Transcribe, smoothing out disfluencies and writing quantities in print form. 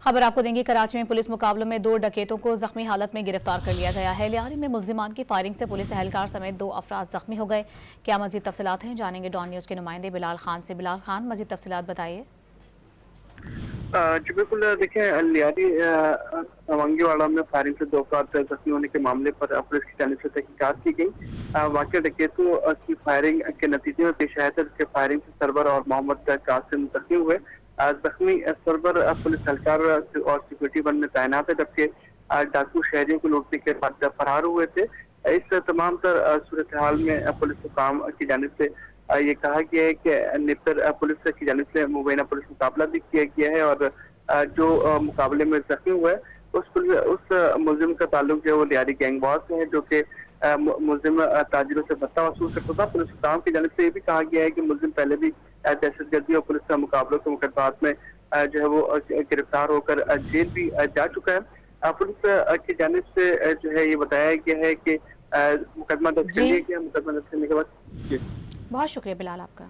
खबर आपको देंगे। कराची में पुलिस मुकाबलों में 2 डकैतों को जख्मी हालत में गिरफ्तार कर लिया गया है। लियारी में मुल्जिमान की फायरिंग से पुलिस एहलकार समेत 2 अफराद जख्मी हो गए। क्या मजीद तफसीलात हैं, जानेंगे डॉन न्यूज के नुमाइंदे बिलाल खान से। बिलाल खान, मजीद तफसीलात बताइए। जी बिल्कुल, देखिए लियारी अवंगीवाड़ा में फायरिंग से 2 अफराद जख्मी होने के मामले पर पुलिस की जानिब से तहकीकात की गई। वाकई डकैतों की फायरिंग के नतीजे में पेश आया था, जिसके फायरिंग से सरवर और मोहम्मद कासिम जख्मी हुए। जख्मी सरवर पुलिस एहलकार और सिक्योरिटी वन में तैनात है, जबकि डाकू शहरियों को लूटने के बाद फरार हुए थे। इस तमाम तर सूरत हाल में पुलिस हुकाम की जानिब से ये कहा गया है कि नितर पुलिस की जानिब से मुबैना पुलिस मुकाबला भी किया गया है और जो मुकाबले में जख्मी हुआ है उस मुलजिम का ताल्लुक जो है वो लियारी गैंगवार से है, जो कि मुलजिम ताजिरों से भत्ता वसूल करता था। पुलिस हुकाम की जानिब से ये भी कहा गया है कि मुलजिम पहले भी दहशतगर्दी और पुलिस मुकाबलों के मुकदमात में जो है वो गिरफ्तार होकर जेल भी जा चुका है। पुलिस की जानिब से जो है ये बताया गया है कि मुकदमा दर्ज कर लिया गया। मुकदमा दर्ज करने के बाद बहुत शुक्रिया बिलाल आपका।